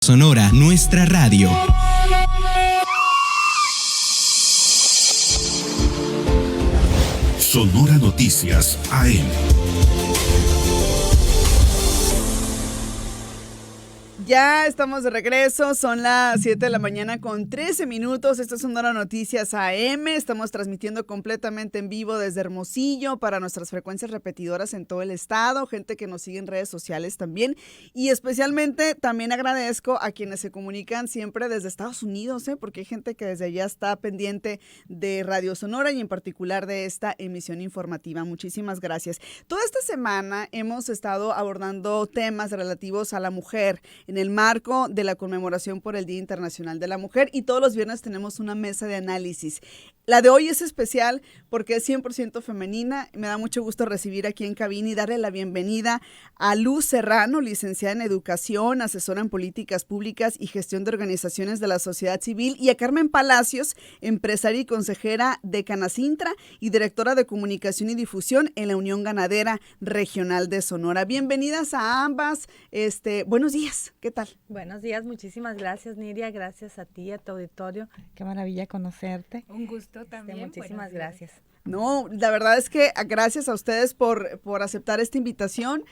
Sonora, nuestra radio. Sonora Noticias AM. Ya estamos de regreso, son las 7 de la mañana con 13 minutos. Esto es Sonora Noticias AM. Estamos transmitiendo completamente en vivo desde Hermosillo para nuestras frecuencias repetidoras en todo el estado, gente que nos sigue en redes sociales también. Y especialmente también agradezco a quienes se comunican siempre desde Estados Unidos, porque hay gente que desde allá está pendiente de Radio Sonora y en particular de esta emisión informativa. Muchísimas gracias. Toda esta semana hemos estado abordando temas relativos a la mujer en el marco de la conmemoración por el Día Internacional de la Mujer, y todos los viernes tenemos una mesa de análisis. La de hoy es especial porque es 100% femenina. Me da mucho gusto recibir aquí en cabina y darle la bienvenida a Luz Serrano, licenciada en Educación, asesora en Políticas Públicas y Gestión de Organizaciones de la Sociedad Civil, y a Carmen Palacios, empresaria y consejera de Canacintra y directora de Comunicación y Difusión en la Unión Ganadera Regional de Sonora. Bienvenidas a ambas. Buenos días. ¿Qué tal? Buenos días, muchísimas gracias, Nidia, gracias a ti, a tu auditorio, qué maravilla conocerte. Un gusto también. Muchísimas gracias. No, la verdad es que gracias a ustedes por aceptar esta invitación.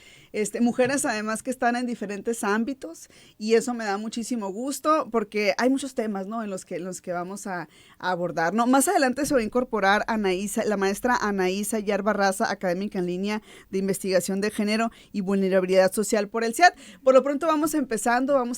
Mujeres además que están en diferentes ámbitos, y eso me da muchísimo gusto porque hay muchos temas, ¿no?, en los que vamos a abordar, ¿no? Más adelante se va a incorporar Anaísa, la maestra Anaísa Yar Barraza, académica en línea de investigación de género y vulnerabilidad social por el CIAT. Por lo pronto vamos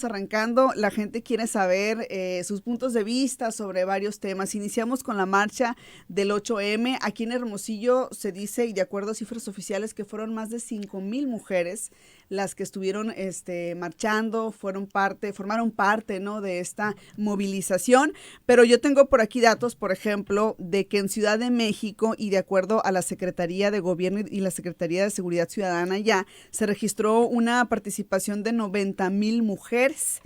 arrancando. La gente quiere saber sus puntos de vista sobre varios temas. Iniciamos con la marcha del 8M. Aquí en Hermosillo se dice, y de acuerdo a cifras oficiales, que fueron más de 5,000 mujeres las que estuvieron marchando, formaron parte, ¿no?, de esta movilización. Pero yo tengo por aquí datos, por ejemplo, de que en Ciudad de México, y de acuerdo a la Secretaría de Gobierno y la Secretaría de Seguridad Ciudadana, ya se registró una participación de 90,000 mujeres.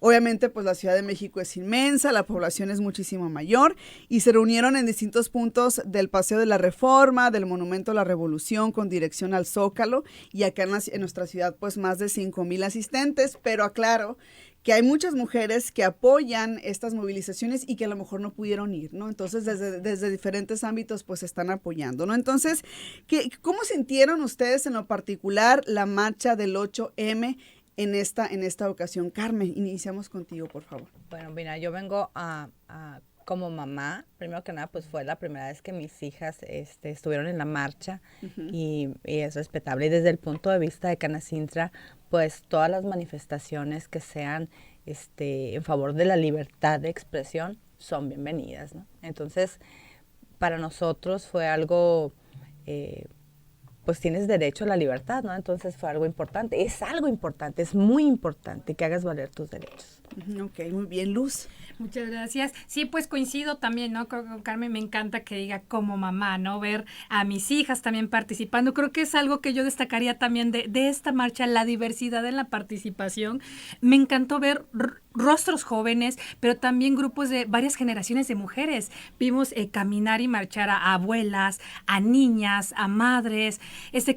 Obviamente, pues la Ciudad de México es inmensa, la población es muchísimo mayor, y se reunieron en distintos puntos del Paseo de la Reforma, del Monumento a la Revolución con dirección al Zócalo, y acá en nuestra ciudad pues más de 5,000 asistentes. Pero aclaro que hay muchas mujeres que apoyan estas movilizaciones y que a lo mejor no pudieron ir, ¿no? Entonces, desde diferentes ámbitos, pues están apoyando, ¿no? Entonces, ¿cómo sintieron ustedes en lo particular la marcha del 8M en esta ocasión? Carmen, iniciamos contigo, por favor. Bueno, mira, yo vengo como mamá. Primero que nada, pues fue la primera vez que mis hijas estuvieron en la marcha. Uh-huh. y es respetable. Y desde el punto de vista de Canacintra, pues todas las manifestaciones que sean en favor de la libertad de expresión son bienvenidas, ¿no? Entonces, para nosotros fue algo, pues tienes derecho a la libertad, ¿no? Entonces fue algo importante, es muy importante que hagas valer tus derechos. Ok, muy bien, Luz. Muchas gracias. Sí, pues coincido también, ¿no? Con Carmen, me encanta que diga como mamá, ¿no? Ver a mis hijas también participando. Creo que es algo que yo destacaría también de esta marcha, la diversidad en la participación. Me encantó ver rostros jóvenes, pero también grupos de varias generaciones de mujeres. Vimos caminar y marchar a abuelas, a niñas, a madres.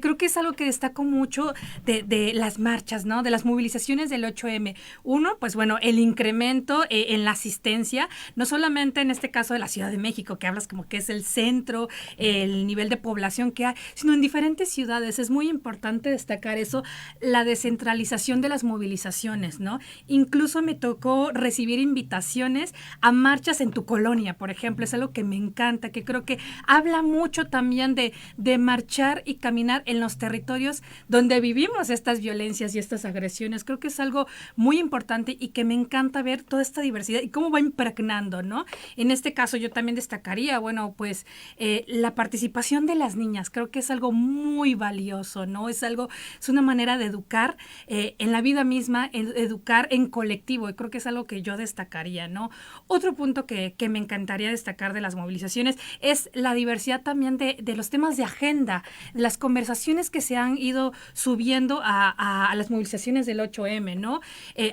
Creo que es algo que destaco mucho de las marchas, ¿no? De las movilizaciones del 8M. Uno, pues bueno, el incremento en la asistencia, no solamente en este caso de la Ciudad de México, que hablas como que es el centro, el nivel de población que hay, sino en diferentes ciudades. Es muy importante destacar eso, la descentralización de las movilizaciones, ¿no? Incluso me tocó recibir invitaciones a marchas en tu colonia, por ejemplo. Es algo que me encanta, que creo que habla mucho también de marchar y caminar en los territorios donde vivimos estas violencias y estas agresiones. Creo que es algo muy importante y que me encanta ver toda esta diversidad y cómo va impregnando, ¿no? En este caso yo también destacaría, bueno, pues la participación de las niñas. Creo que es algo muy valioso, ¿no? Es una manera de educar en la vida misma, educar en colectivo. Y creo que es algo que yo destacaría, ¿no? Otro punto que me encantaría destacar de las movilizaciones es la diversidad también de los temas de agenda, de las conversaciones que se han ido subiendo a las movilizaciones del 8M, ¿no?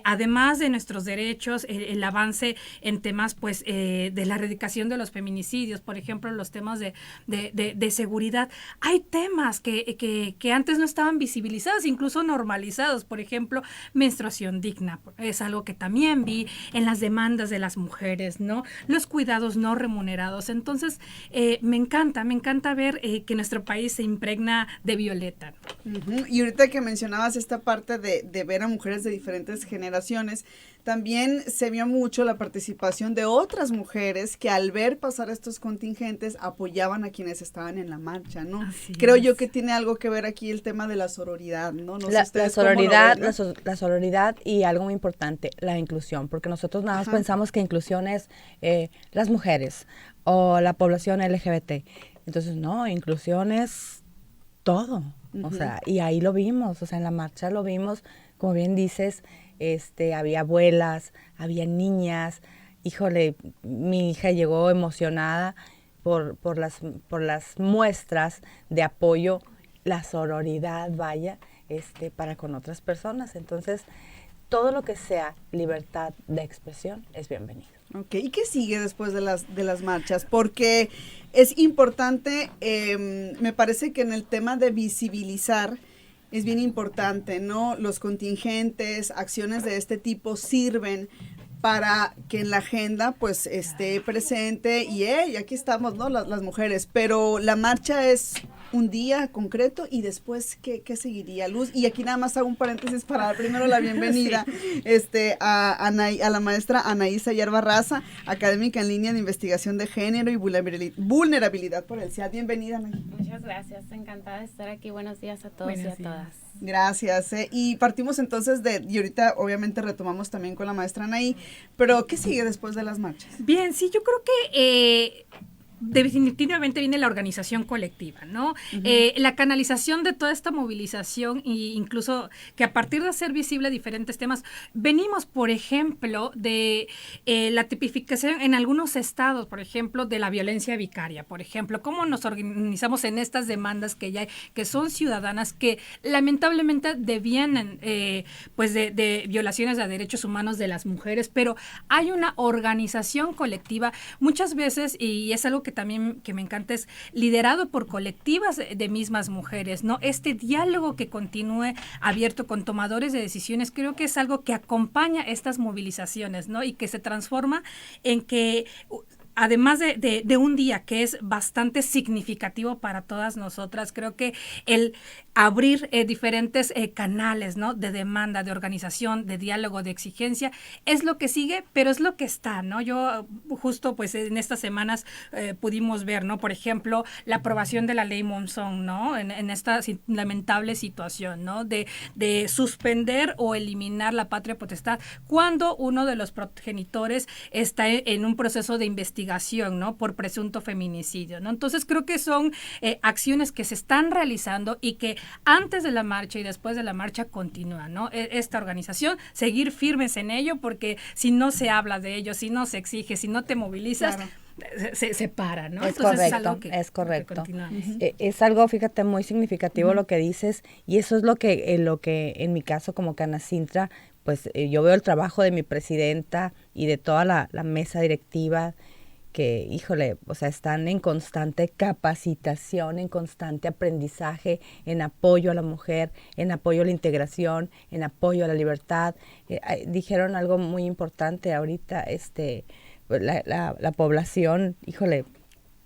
Además de nuestros derechos, el avance en temas, pues, de la erradicación de los feminicidios, por ejemplo, los temas de seguridad. Hay temas que antes no estaban visibilizados, incluso normalizados. Por ejemplo, menstruación digna. Es algo que también vi en las demandas de las mujeres, ¿no? Los cuidados no remunerados. Entonces, me encanta ver que nuestro país se impregna de violeta. Uh-huh. Y ahorita que mencionabas esta parte de ver a mujeres de diferentes generaciones, también se vio mucho la participación de otras mujeres que al ver pasar estos contingentes apoyaban a quienes estaban en la marcha, ¿no? Creo yo que tiene algo que ver aquí el tema de la sororidad, ¿no? No sé ustedes cómo lo ven, ¿no? La sororidad y algo muy importante, la inclusión, porque nosotros nada más pensamos que inclusión es las mujeres o la población LGBT. Entonces, no, inclusión es todo. O sea, y ahí lo vimos, o sea, en la marcha lo vimos, como bien dices, había abuelas, había niñas. Híjole, mi hija llegó emocionada por las muestras de apoyo, la sororidad, vaya, para con otras personas. Entonces, todo lo que sea libertad de expresión es bienvenido. Ok, ¿y qué sigue después de las marchas? Porque es importante, me parece que en el tema de visibilizar es bien importante, ¿no? Los contingentes, acciones de este tipo sirven para que en la agenda pues esté presente y aquí estamos, ¿no? Las mujeres, pero la marcha es un día concreto y después ¿qué seguiría, Luz? Y aquí nada más hago un paréntesis para dar primero la bienvenida a la maestra Anaí Sayar Barraza, académica en línea de investigación de género y vulnerabilidad por el CIAD. Bienvenida, Anaí. Muchas gracias, encantada de estar aquí. Buenos días a todos y a todas. Gracias. Y partimos entonces y ahorita obviamente retomamos también con la maestra Anaí, pero ¿qué sigue después de las marchas? Bien, sí, yo creo que definitivamente viene la organización colectiva, ¿no? Uh-huh. La canalización de toda esta movilización e incluso que a partir de hacer visible diferentes temas, venimos, por ejemplo, de la tipificación en algunos estados, por ejemplo, de la violencia vicaria, por ejemplo, cómo nos organizamos en estas demandas que ya hay, que son ciudadanas, que lamentablemente devienen pues de violaciones a derechos humanos de las mujeres, pero hay una organización colectiva, muchas veces, y es algo que también que me encanta, es liderado por colectivas de mismas mujeres, ¿no? Este diálogo que continúe abierto con tomadores de decisiones, creo que es algo que acompaña estas movilizaciones, ¿no? Y que se transforma en que además de un día que es bastante significativo para todas nosotras, creo que el abrir diferentes canales, ¿no? De demanda, de organización, de diálogo, de exigencia, es lo que sigue, pero es lo que está, ¿no? Yo justo pues en estas semanas pudimos ver, ¿no? Por ejemplo, la aprobación de la ley Monzón, ¿no? En esta lamentable situación, ¿no? De suspender o eliminar la patria potestad cuando uno de los progenitores está en un proceso de investigación, ¿no? Por presunto feminicidio, ¿no? Entonces creo que son acciones que se están realizando y que antes de la marcha y después de la marcha continúan, ¿no? Esta organización, seguir firmes en ello, porque si no se habla de ello, si no se exige, si no te movilizas, claro, se para, ¿no? Es entonces correcto, es correcto. Es algo, fíjate, muy significativo lo que dices, y eso es lo que en mi caso como Canacintra, pues yo veo el trabajo de mi presidenta y de toda la mesa directiva, que, híjole, o sea, están en constante capacitación, en constante aprendizaje, en apoyo a la mujer, en apoyo a la integración, en apoyo a la libertad. Dijeron algo muy importante ahorita, la población, híjole,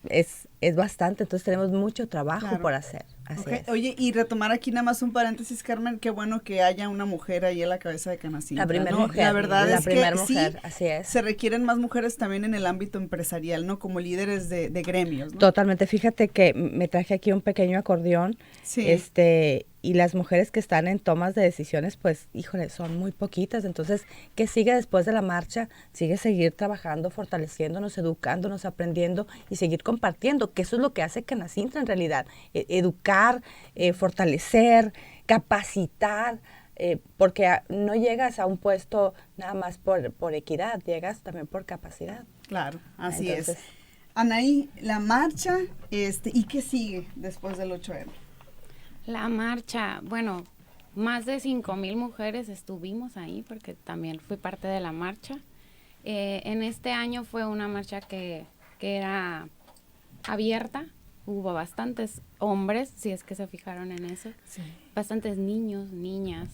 es bastante, entonces tenemos mucho trabajo por hacer. Así es. Oye, y retomar aquí nada más un paréntesis, Carmen, qué bueno que haya una mujer ahí a la cabeza de Canacintra. La primera mujer. La verdad es que mujer, sí, así es. Se requieren más mujeres también en el ámbito empresarial, ¿no? Como líderes de gremios, ¿no? Totalmente, fíjate que me traje aquí un pequeño acordeón, sí. Y las mujeres que están en tomas de decisiones, pues, híjole, son muy poquitas. Entonces, ¿qué sigue después de la marcha? Sigue seguir trabajando, fortaleciéndonos, educándonos, aprendiendo y seguir compartiendo, que eso es lo que hace Canacintra en realidad. Educar, fortalecer, capacitar porque no llegas a un puesto nada más por equidad, llegas también por capacidad. Claro, así Entonces, es. Anaí, la marcha, ¿y qué sigue después del 8M? La marcha, bueno, más de 5,000 mujeres estuvimos ahí porque también fui parte de la marcha. En este año fue una marcha que era abierta, hubo bastantes hombres, si es que se fijaron en eso, sí. Bastantes niños, niñas.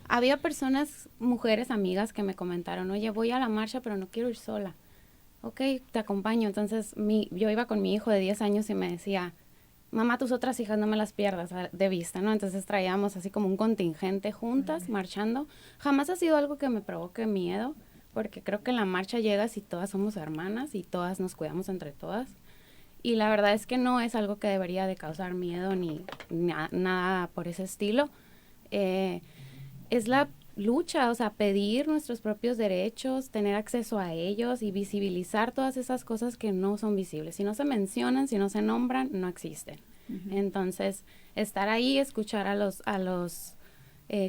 Había personas, mujeres, amigas que me comentaron, oye, voy a la marcha pero no quiero ir sola. Ok, te acompaño. Entonces yo iba con mi hijo de 10 años y me decía, mamá, tus otras hijas no me las pierdas de vista, ¿no? Entonces traíamos así como un contingente juntas, marchando. Jamás ha sido algo que me provoque miedo, porque creo que en la marcha llegas y todas somos hermanas y todas nos cuidamos entre todas. Y la verdad es que no es algo que debería de causar miedo ni nada por ese estilo. Es la lucha, o sea, pedir nuestros propios derechos, tener acceso a ellos y visibilizar todas esas cosas que no son visibles. Si no se mencionan, si no se nombran, no existen. Uh-huh. Entonces, estar ahí, escuchar a los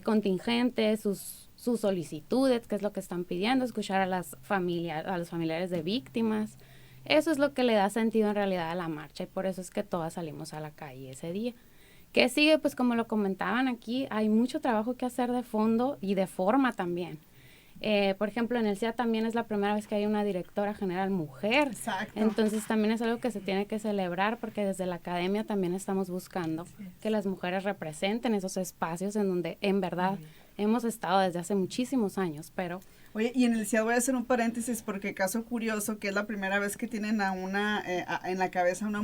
contingentes, sus solicitudes, qué es lo que están pidiendo, escuchar a los familiares de víctimas. Eso es lo que le da sentido en realidad a la marcha y por eso es que todas salimos a la calle ese día. ¿Qué sigue? Pues como lo comentaban aquí, hay mucho trabajo que hacer de fondo y de forma también. Por ejemplo, en el CIA también es la primera vez que hay una directora general mujer. Exacto. Entonces también es algo que se tiene que celebrar porque desde la academia también estamos buscando que las mujeres representen esos espacios en donde en verdad hemos estado desde hace muchísimos años, pero... Oye, y en el CIA voy a hacer un paréntesis porque caso curioso que es la primera vez que tienen a en la cabeza a una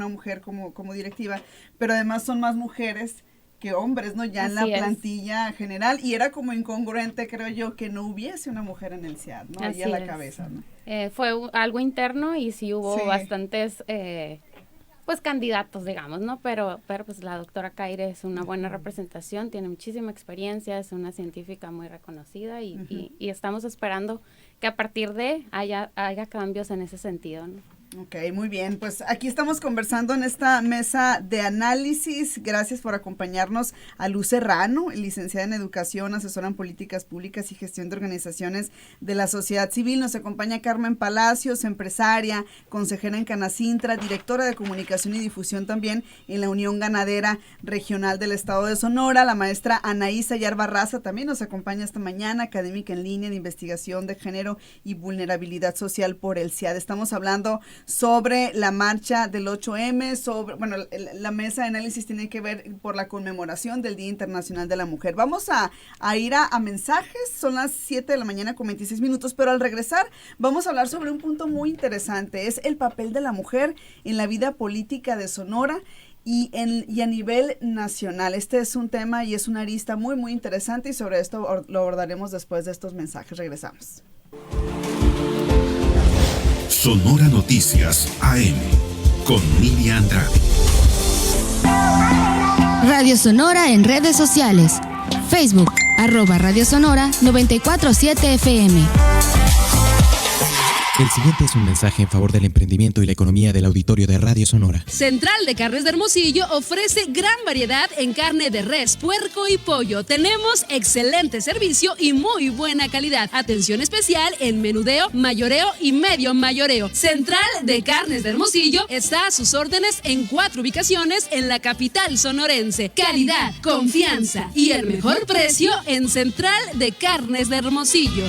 mujer como directiva, pero además son más mujeres que hombres, ¿no? Ya en la plantilla general, y era como incongruente, creo yo, que no hubiese una mujer en el CIA, ¿no? Ahí a la cabeza, ¿no? Fue algo interno y sí hubo bastantes... pues candidatos, digamos, ¿no? Pero pues la doctora Caire es una buena representación, tiene muchísima experiencia, es una científica muy reconocida y estamos esperando que a partir de haya cambios en ese sentido, ¿no? Ok, muy bien, pues aquí estamos conversando en esta mesa de análisis. Gracias por acompañarnos a Luz Serrano, licenciada en Educación, asesora en Políticas Públicas y Gestión de Organizaciones de la Sociedad Civil. Nos acompaña Carmen Palacios, empresaria, consejera en Canacintra, directora de Comunicación y Difusión también en la Unión Ganadera Regional del Estado de Sonora. La maestra Anaí Sayar Barraza también nos acompaña esta mañana, académica en línea de investigación de género y vulnerabilidad social por el CIAD. Estamos hablando sobre la marcha del 8M, la mesa de análisis tiene que ver por la conmemoración del Día Internacional de la Mujer. Vamos a ir a mensajes, son las 7 de la mañana con 26 minutos, pero al regresar vamos a hablar sobre un punto muy interesante, es el papel de la mujer en la vida política de Sonora y a nivel nacional. Este es un tema y es una arista muy, muy interesante y sobre esto lo abordaremos después de estos mensajes. Regresamos. Sonora Noticias AM con Nidia Andrade. Radio Sonora en redes sociales. Facebook, @Radio Sonora 947 FM. El siguiente es un mensaje en favor del emprendimiento y la economía del auditorio de Radio Sonora. Central de Carnes de Hermosillo ofrece gran variedad en carne de res, puerco y pollo. Tenemos excelente servicio y muy buena calidad. Atención especial en menudeo, mayoreo y medio mayoreo. Central de Carnes de Hermosillo está a sus órdenes en 4 ubicaciones en la capital sonorense. Calidad, confianza y el mejor precio en Central de Carnes de Hermosillo.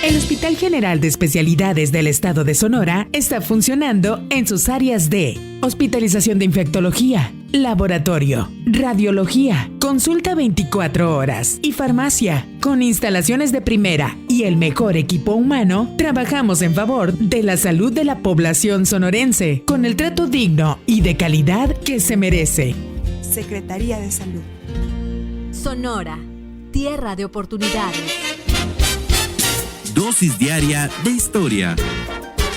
El Hospital General de Especialidades del Estado de Sonora está funcionando en sus áreas de hospitalización de infectología, laboratorio, radiología, consulta 24 horas y farmacia. Con instalaciones de primera y el mejor equipo humano, trabajamos en favor de la salud de la población sonorense con el trato digno y de calidad que se merece. Secretaría de Salud. Sonora, tierra de oportunidades. Dosis diaria de historia.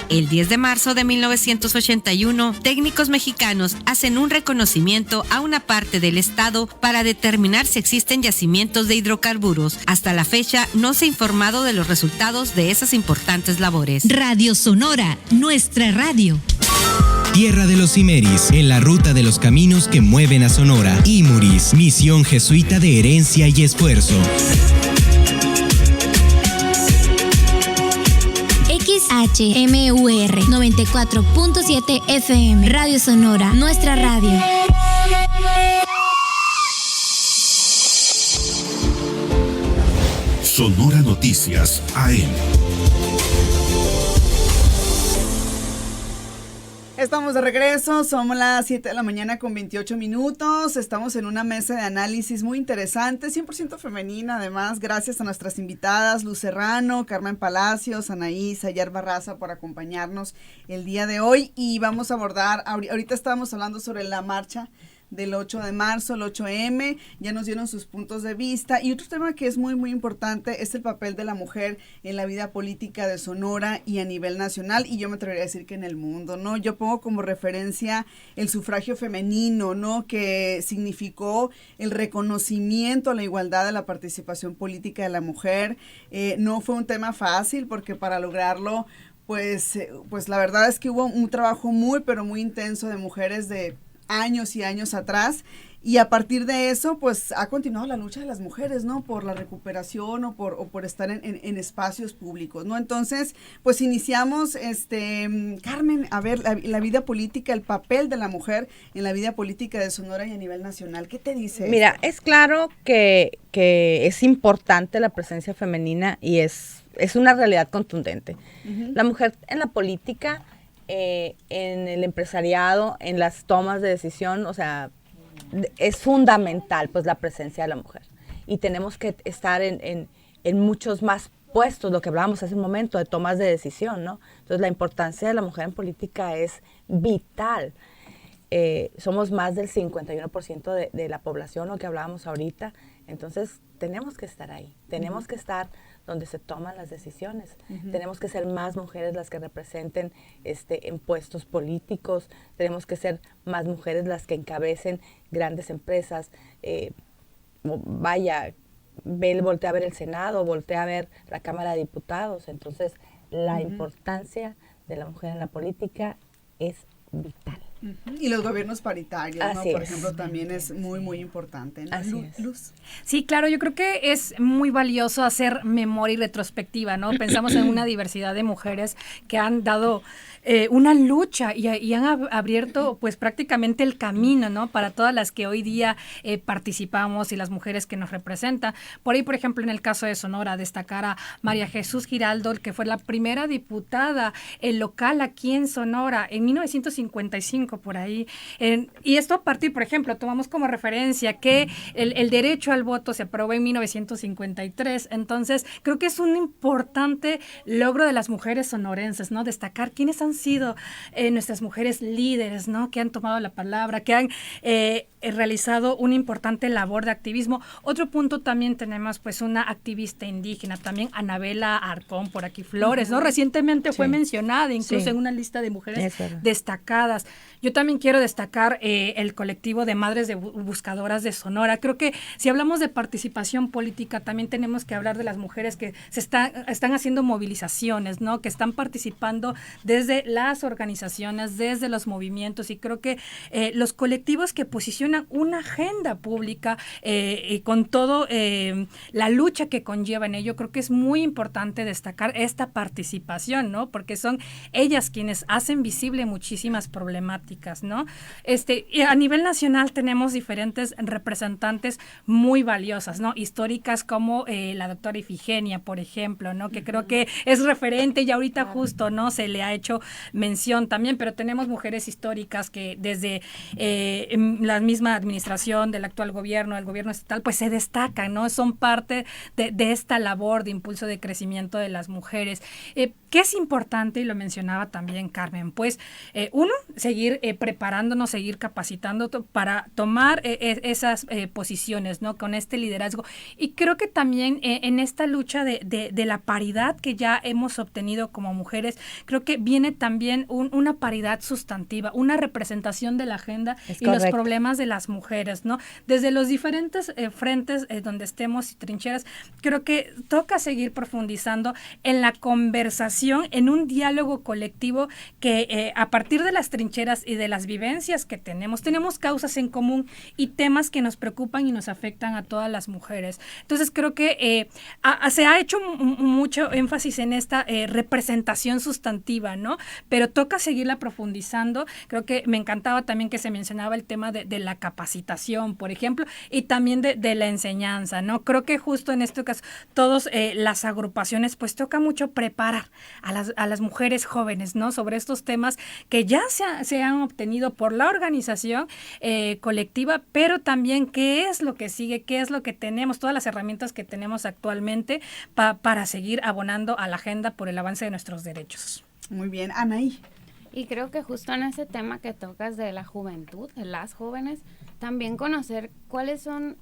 El 10 de marzo de 1981, técnicos mexicanos hacen un reconocimiento a una parte del estado para determinar si existen yacimientos de hidrocarburos. Hasta la fecha no se ha informado de los resultados de esas importantes labores. Radio Sonora, nuestra radio. tierra de los Cimeris, en la ruta de los caminos que mueven a Sonora. Imuris, misión jesuita de herencia y esfuerzo. XHMUR 94.7 FM, Radio Sonora, nuestra radio. Sonora Noticias AM. Estamos de regreso, somos las 7 de la mañana con 28 minutos, estamos en una mesa de análisis muy interesante, 100% femenina además, gracias a nuestras invitadas, Luz Serrano, Carmen Palacios, Anaí Sayar Barraza por acompañarnos el día de hoy y vamos a abordar, ahorita estábamos hablando sobre la marcha del 8 de marzo, el 8M, ya nos dieron sus puntos de vista y otro tema que es muy muy importante es el papel de la mujer en la vida política de Sonora y a nivel nacional y yo me atrevería a decir que en el mundo, ¿no? Yo pongo como referencia el sufragio femenino, ¿no? Que significó el reconocimiento a la igualdad de la participación política de la mujer, no fue un tema fácil porque para lograrlo pues la verdad es que hubo un trabajo muy pero muy intenso de mujeres de años y años atrás y a partir de eso pues ha continuado la lucha de las mujeres, ¿no? Por la recuperación o por estar en espacios públicos, ¿no? Entonces pues iniciamos, Carmen, a ver la vida política, el papel de la mujer en la vida política de Sonora y a nivel nacional. ¿Qué te dice? Mira, es claro que es importante la presencia femenina y es una realidad contundente. Uh-huh. La mujer en la política, en el empresariado, en las tomas de decisión, o sea, es fundamental pues la presencia de la mujer y tenemos que estar en muchos más puestos, lo que hablábamos hace un momento de tomas de decisión, ¿no? Entonces la importancia de la mujer en política es vital. Somos más del 51% de la población, lo que hablábamos ahorita, entonces tenemos que estar ahí, tenemos que estar donde se toman las decisiones. Uh-huh. Tenemos que ser más mujeres las que representen en puestos políticos, tenemos que ser más mujeres las que encabecen grandes empresas. Voltea a ver el Senado, voltea a ver la Cámara de Diputados. Entonces, la importancia de la mujer en la política es vital. Uh-huh. Y los gobiernos paritarios, ¿no? Así Por es. ejemplo, también es muy, muy importante, ¿no? Así es. Luz. Sí, claro, yo creo que es muy valioso hacer memoria y retrospectiva, ¿no? Pensamos en una diversidad de mujeres que han dado una lucha y han abierto pues prácticamente el camino, ¿no? Para todas las que hoy día participamos y las mujeres que nos representan. Por ahí, por ejemplo, en el caso de Sonora, destacar a María Jesús Giraldo, que fue la primera diputada local aquí en Sonora en 1955, por ahí. Y esto a partir, por ejemplo, tomamos como referencia que el derecho al voto se aprobó en 1953. Entonces, creo que es un importante logro de las mujeres sonorenses, ¿no? Destacar quiénes han sido nuestras mujeres líderes, ¿no? Que han tomado la palabra, que han realizado una importante labor de activismo. Otro punto también tenemos pues una activista indígena, también Anabela Arcón, por aquí Flores, ¿no? Recientemente fue mencionada incluso en una lista de mujeres destacadas. Yo también quiero destacar el colectivo de Madres de Buscadoras de Sonora. Creo que si hablamos de participación política, también tenemos que hablar de las mujeres que están haciendo movilizaciones, ¿no? Que están participando desde las organizaciones, desde los movimientos, y creo que los colectivos que posicionan una agenda pública y con todo la lucha que conlleva en ello, creo que es muy importante destacar esta participación, ¿no? Porque son ellas quienes hacen visible muchísimas problemáticas, ¿no? Y a nivel nacional tenemos diferentes representantes muy valiosas, ¿no? Históricas como la doctora Ifigenia, por ejemplo, ¿no? Que creo que es referente y ahorita justo, ¿no? Se le ha hecho mención también, pero tenemos mujeres históricas que desde la misma administración del actual gobierno, del gobierno estatal, pues se destacan, ¿no? Son parte de esta labor de impulso de crecimiento de las mujeres. ¿Qué es importante? Y lo mencionaba también Carmen, pues uno, seguir preparándonos, seguir capacitando para tomar esas posiciones, ¿no? Con este liderazgo. Y creo que también en esta lucha de la paridad que ya hemos obtenido como mujeres, creo que viene también una paridad sustantiva, una representación de la agenda y los problemas de las mujeres, ¿no? Desde los diferentes frentes donde estemos y trincheras, creo que toca seguir profundizando en la conversación, en un diálogo colectivo que a partir de las trincheras de las vivencias que tenemos causas en común y temas que nos preocupan y nos afectan a todas las mujeres. Entonces creo que se ha hecho mucho énfasis en esta representación sustantiva, ¿no? Pero toca seguirla profundizando. Creo que me encantaba también que se mencionaba el tema de la capacitación, por ejemplo, y también de la enseñanza, ¿no? Creo que justo en este caso, todas las agrupaciones, pues toca mucho preparar a las mujeres jóvenes, ¿no? Sobre estos temas que ya se han obtenido por la organización colectiva, pero también qué es lo que sigue, qué es lo que tenemos, todas las herramientas que tenemos actualmente para seguir abonando a la agenda por el avance de nuestros derechos. Muy bien, Anaí. Y creo que justo en ese tema que tocas de la juventud, de las jóvenes, también conocer cuáles son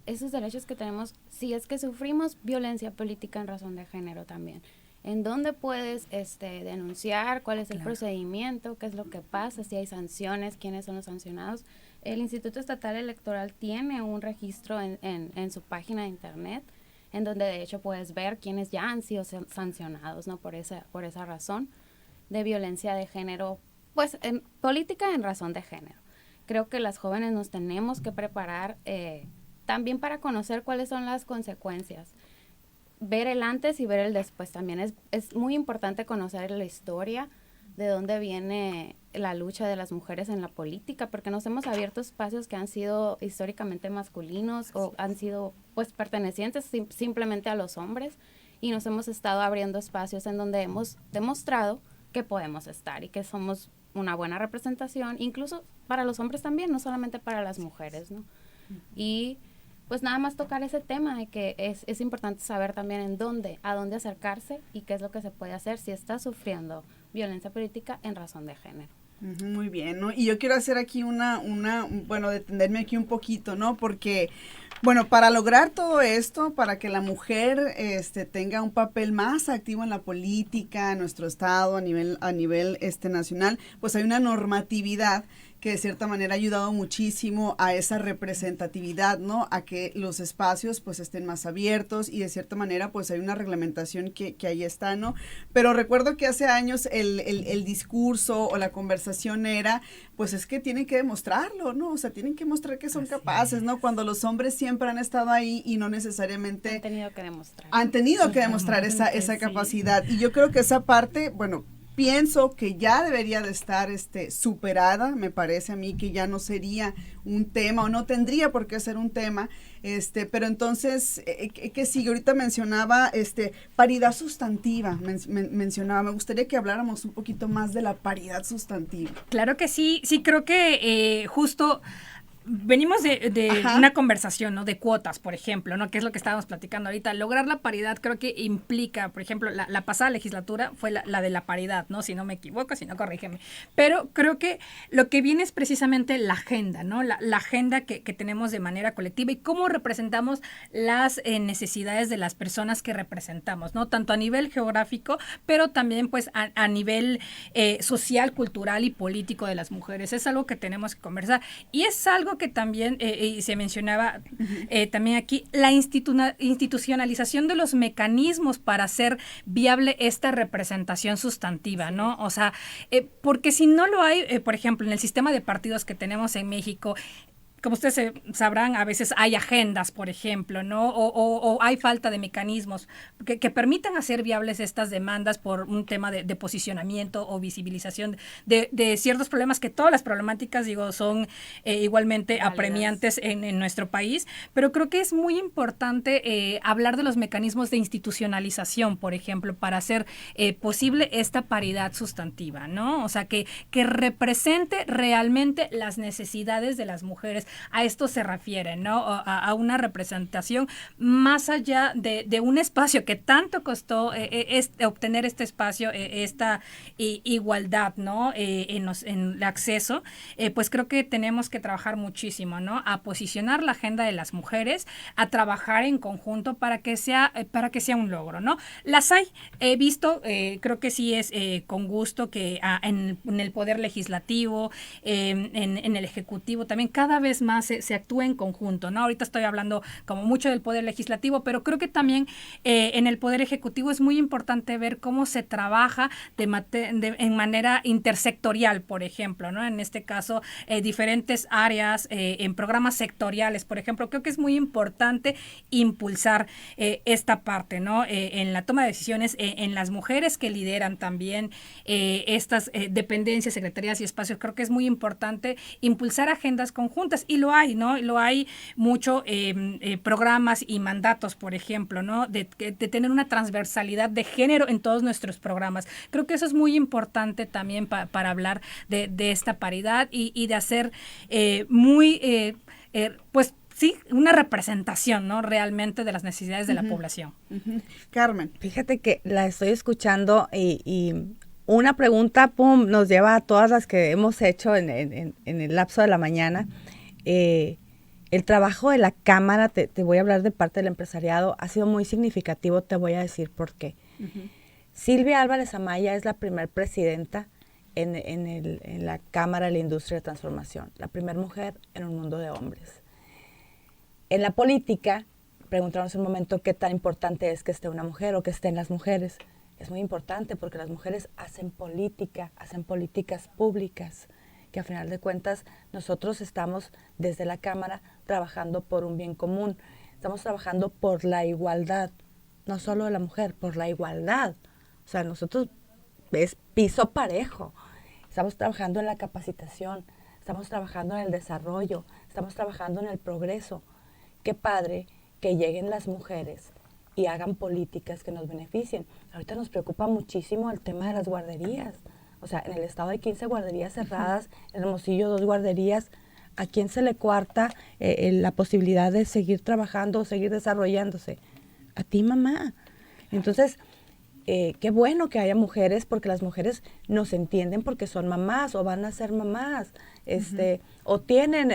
esos derechos que tenemos si es que sufrimos violencia política en razón de género también. ¿En dónde puedes denunciar? ¿Cuál es el procedimiento? ¿Qué es lo que pasa? Si hay sanciones, ¿quiénes son los sancionados? El Instituto Estatal Electoral tiene un registro en su página de internet, en donde de hecho puedes ver quiénes ya han sido sancionados, ¿no? Por esa razón de violencia de género, pues en política en razón de género. Creo que las jóvenes nos tenemos que preparar también para conocer cuáles son las consecuencias. Ver el antes y ver el después también. Es muy importante conocer la historia, de dónde viene la lucha de las mujeres en la política, porque nos hemos abierto espacios que han sido históricamente masculinos o han sido pues pertenecientes simplemente a los hombres, y nos hemos estado abriendo espacios en donde hemos demostrado que podemos estar y que somos una buena representación, incluso para los hombres también, no solamente para las mujeres, ¿no? Y pues nada más tocar ese tema de que es importante saber también a dónde acercarse y qué es lo que se puede hacer si está sufriendo violencia política en razón de género. Muy bien, ¿no? Y yo quiero hacer aquí detenerme aquí un poquito, ¿no? Porque, bueno, para lograr todo esto, para que la mujer tenga un papel más activo en la política, en nuestro estado, a nivel nacional, pues hay una normatividad que de cierta manera ha ayudado muchísimo a esa representatividad, ¿no? A que los espacios pues estén más abiertos, y de cierta manera pues hay una reglamentación que ahí está, ¿no? Pero recuerdo que hace años el discurso o la conversación era, pues es que tienen que demostrarlo, ¿no? O sea, tienen que mostrar que son capaces, ¿no? Cuando los hombres siempre han estado ahí y no necesariamente han tenido que demostrar esa capacidad. Y yo creo que esa parte, bueno, pienso que ya debería de estar superada. Me parece a mí que ya no sería un tema, o no tendría por qué ser un tema, pero entonces, ¿qué sigue? Ahorita mencionaba paridad sustantiva, mencionaba, me gustaría que habláramos un poquito más de la paridad sustantiva. Claro que sí, creo que justo venimos de una conversación, ¿no? De cuotas, por ejemplo, ¿no? Que es lo que estábamos platicando ahorita. Lograr la paridad creo que implica, por ejemplo, la pasada legislatura fue la de la paridad, ¿no? Si no me equivoco, si no, corrígeme. Pero creo que lo que viene es precisamente la agenda, ¿no? La agenda que tenemos de manera colectiva y cómo representamos las necesidades de las personas que representamos, ¿no? Tanto a nivel geográfico, pero también pues a nivel social, cultural y político de las mujeres. Es algo que tenemos que conversar. Y es algo que también se mencionaba también aquí, la institucionalización de los mecanismos para hacer viable esta representación sustantiva, ¿no? O sea, porque si no lo hay, por ejemplo, en el sistema de partidos que tenemos en México, como ustedes sabrán, a veces hay agendas, por ejemplo, ¿no? O hay falta de mecanismos que permitan hacer viables estas demandas por un tema de posicionamiento o visibilización de ciertos problemas, que todas las problemáticas, digo, son igualmente apremiantes en nuestro país, pero creo que es muy importante hablar de los mecanismos de institucionalización, por ejemplo, para hacer posible esta paridad sustantiva, ¿no? O sea, que represente realmente las necesidades de las mujeres. A esto se refiere, ¿no? A una representación más allá de un espacio que tanto costó obtener este espacio, esta igualdad, ¿no? En el acceso, pues creo que tenemos que trabajar muchísimo, ¿no? A posicionar la agenda de las mujeres, a trabajar en conjunto para que sea un logro, ¿no? Las hay, he visto, creo que sí es con gusto que en el Poder Legislativo, en el Ejecutivo también cada vez vez más se actúe en conjunto, ¿no? Ahorita estoy hablando como mucho del poder legislativo, pero creo que también en el poder ejecutivo es muy importante ver cómo se trabaja en manera intersectorial, por ejemplo, ¿no? En este caso, diferentes áreas, en programas sectoriales, por ejemplo, creo que es muy importante impulsar esta parte, ¿no? En la toma de decisiones, en las mujeres que lideran también estas dependencias, secretarías y espacios, creo que es muy importante impulsar agendas conjuntas, y lo hay, ¿no? Lo hay mucho programas y mandatos, por ejemplo, ¿no? De tener una transversalidad de género en todos nuestros programas. Creo que eso es muy importante también para hablar de esta paridad y de hacer pues sí, una representación, ¿no? Realmente de las necesidades de la población. Carmen. Fíjate que la estoy escuchando y una pregunta, pum, nos lleva a todas las que hemos hecho en el lapso de la mañana. El trabajo de la Cámara, te voy a hablar de parte del empresariado, ha sido muy significativo, te voy a decir por qué. Silvia Álvarez Amaya es la primer presidenta en la Cámara de la Industria de Transformación, la primera mujer en un mundo de hombres. En la política, preguntaron hace un momento qué tan importante es que esté una mujer o que estén las mujeres. Es muy importante porque las mujeres hacen política, hacen políticas públicas, que a final de cuentas nosotros estamos desde la Cámara trabajando por un bien común. Estamos trabajando por la igualdad, no solo de la mujer, por la igualdad. O sea, nosotros es piso parejo. Estamos trabajando en la capacitación, estamos trabajando en el desarrollo, estamos trabajando en el progreso. Qué padre que lleguen las mujeres y hagan políticas que nos beneficien. Ahorita nos preocupa muchísimo el tema de las guarderías. O sea, en el estado hay 15 guarderías cerradas, en Hermosillo 2 guarderías. ¿A quién se le coarta la posibilidad de seguir trabajando o seguir desarrollándose? A ti, mamá. Entonces, qué bueno que haya mujeres, porque las mujeres nos entienden porque son mamás o van a ser mamás, o tienen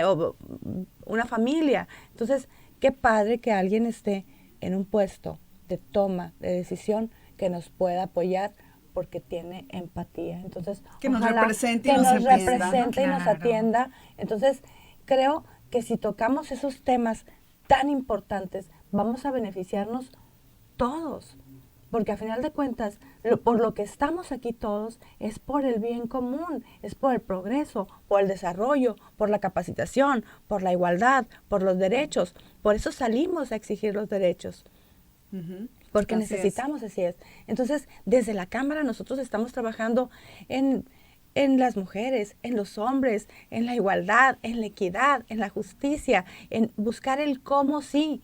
una familia. Entonces, qué padre que alguien esté en un puesto de toma de decisión que nos pueda apoyar porque tiene empatía. Entonces, que nos represente y nos atienda. Entonces, creo que si tocamos esos temas tan importantes, vamos a beneficiarnos todos. Porque a final de cuentas, por lo que estamos aquí todos, es por el bien común, es por el progreso, por el desarrollo, por la capacitación, por la igualdad, por los derechos. Por eso salimos a exigir los derechos. Porque así necesitamos, así es. Entonces, desde la Cámara nosotros estamos trabajando en las mujeres, en los hombres, en la igualdad, en la equidad, en la justicia, en buscar el cómo sí.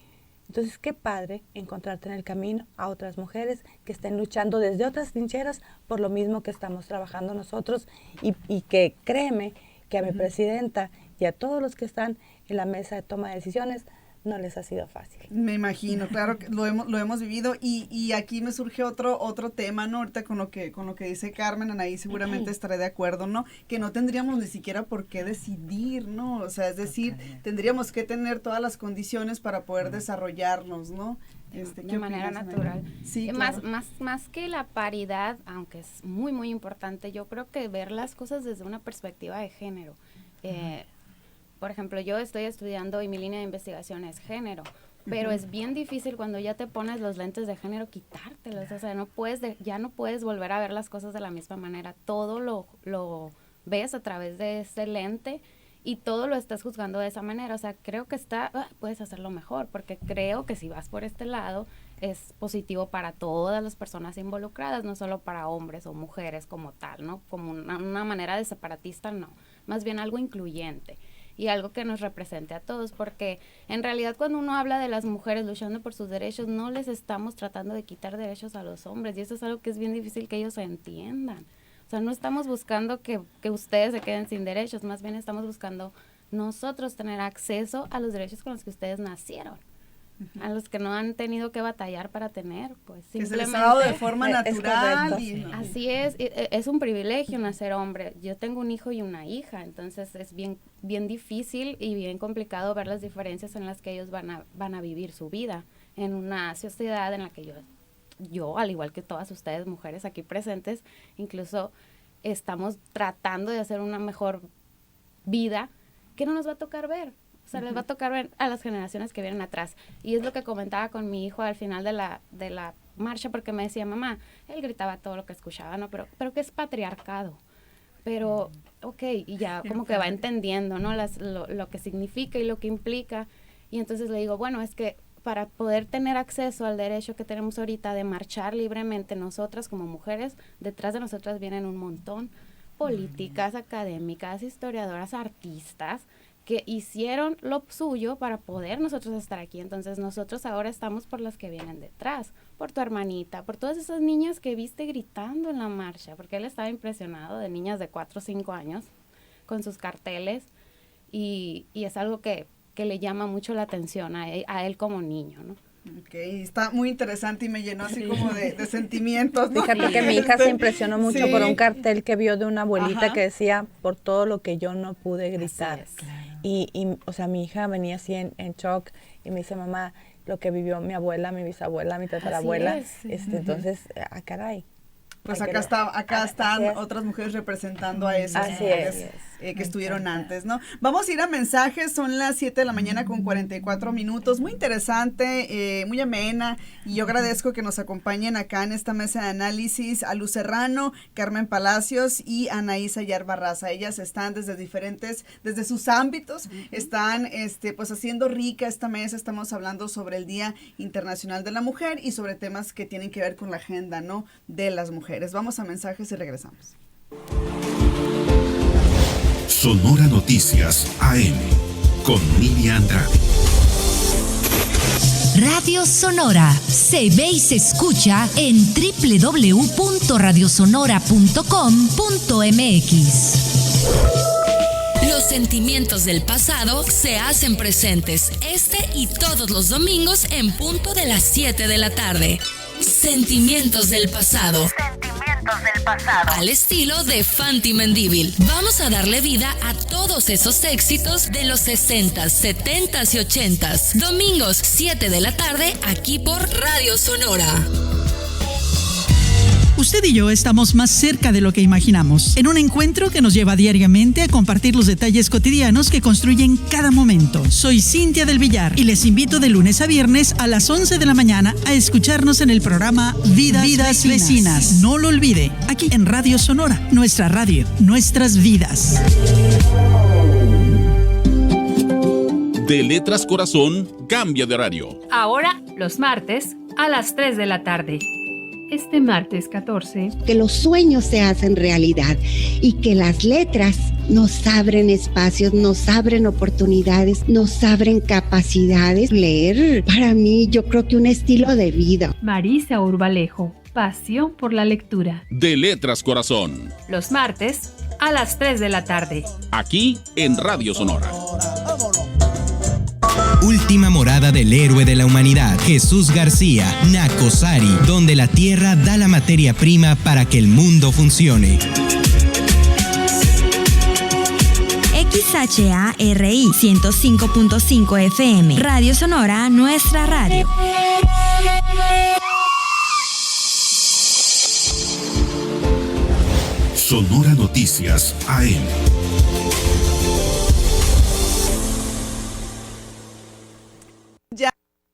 Entonces, qué padre encontrarte en el camino a otras mujeres que estén luchando desde otras trincheras por lo mismo que estamos trabajando nosotros y que créeme que a mi presidenta y a todos los que están en la mesa de toma de decisiones no les ha sido fácil. Me imagino, claro que lo hemos vivido y aquí me surge otro tema, ¿no? Ahorita con lo que dice Carmen, Anaí seguramente estaré de acuerdo, ¿no? Que no tendríamos ni siquiera por qué decidir, ¿no? O sea, es decir, tendríamos que tener todas las condiciones para poder desarrollarnos, ¿no? De manera natural. Sí, claro. Más que la paridad, aunque es muy, muy importante, yo creo que ver las cosas desde una perspectiva de género. Por ejemplo, yo estoy estudiando y mi línea de investigación es género, pero es bien difícil cuando ya te pones los lentes de género quitártelos, o sea, ya no puedes volver a ver las cosas de la misma manera, todo lo ves a través de ese lente y todo lo estás juzgando de esa manera, o sea, creo que puedes hacerlo mejor, porque creo que si vas por este lado es positivo para todas las personas involucradas, no solo para hombres o mujeres como tal, ¿no? Como una manera de separatista, no, más bien algo incluyente. Y algo que nos represente a todos, porque en realidad cuando uno habla de las mujeres luchando por sus derechos, no les estamos tratando de quitar derechos a los hombres, y eso es algo que es bien difícil que ellos entiendan. O sea, no estamos buscando que ustedes se queden sin derechos, más bien estamos buscando nosotros tener acceso a los derechos con los que ustedes nacieron. A los que no han tenido que batallar para tener, pues simplemente. Que se les ha dado de forma natural. Así es un privilegio nacer hombre. Yo tengo un hijo y una hija, entonces es bien difícil y bien complicado ver las diferencias en las que ellos van a vivir su vida en una sociedad en la que yo, al igual que todas ustedes mujeres aquí presentes, incluso estamos tratando de hacer una mejor vida que no nos va a tocar ver. O sea, les va a tocar ver a las generaciones que vienen atrás. Y es lo que comentaba con mi hijo al final de la marcha, porque me decía, mamá, él gritaba todo lo que escuchaba, ¿no? Pero ¿qué es patriarcado? Pero, ok, y ya como que va entendiendo, ¿no? Lo que significa y lo que implica. Y entonces le digo, bueno, es que para poder tener acceso al derecho que tenemos ahorita de marchar libremente, nosotras como mujeres, detrás de nosotras vienen un montón, políticas, académicas, historiadoras, artistas, que hicieron lo suyo para poder nosotros estar aquí. Entonces nosotros ahora estamos por las que vienen detrás, por tu hermanita, por todas esas niñas que viste gritando en la marcha, porque él estaba impresionado de niñas de 4 o 5 años con sus carteles, y es algo que le llama mucho la atención a él como niño, ¿no? Ok, está muy interesante y me llenó así como de sentimientos, ¿no? Fíjate que mi hija se impresionó mucho por un cartel que vio de una abuelita que decía, por todo lo que yo no pude gritar. Y o sea, mi hija venía así en shock y me dice, mamá, lo que vivió mi abuela, mi bisabuela, mi tatarabuela, entonces, caray. Pues acá están otras mujeres representando a esas mujeres que estuvieron antes, ¿no? Vamos a ir a mensajes, son las 7 de la mañana con 44 minutos, muy interesante, muy amena, y yo agradezco que nos acompañen acá en esta mesa de análisis a Luz Serrano, Carmen Palacios y Anaísa Yar Barraza. Ellas están desde sus ámbitos, están pues haciendo rica esta mesa. Estamos hablando sobre el Día Internacional de la Mujer y sobre temas que tienen que ver con la agenda, ¿no?, de las mujeres. Vamos a mensajes y regresamos. Sonora Noticias AM con Nidia Andrade. Radio Sonora se ve y se escucha en www.radiosonora.com.mx. Los sentimientos del pasado se hacen presentes este y todos los domingos en punto de las 7 de la tarde. Sentimientos del pasado. Al estilo de Fanti Mendívil. Vamos a darle vida a todos esos éxitos de los 60s, 70s y 80s. Domingos, 7 de la tarde, aquí por Radio Sonora. Usted y yo estamos más cerca de lo que imaginamos, en un encuentro que nos lleva diariamente a compartir los detalles cotidianos que construyen cada momento. Soy Cintia del Villar y les invito de lunes a viernes a las 11 de la mañana a escucharnos en el programa Vidas Vecinas. No lo olvide, aquí en Radio Sonora, nuestra radio, nuestras vidas. De Letras Corazón cambia de horario. Ahora, los martes, a las 3 de la tarde. Este martes 14. Que los sueños se hacen realidad y que las letras nos abren espacios, nos abren oportunidades, nos abren capacidades. Leer, para mí, yo creo que un estilo de vida. Marisa Urbalejo, pasión por la lectura. De Letras Corazón. Los martes, a las 3 de la tarde. Aquí en Radio Sonora. Última morada del héroe de la humanidad, Jesús García, Nacosari, donde la tierra da la materia prima para que el mundo funcione. XHARI 105.5 FM, Radio Sonora, nuestra radio. Sonora Noticias AM. Ya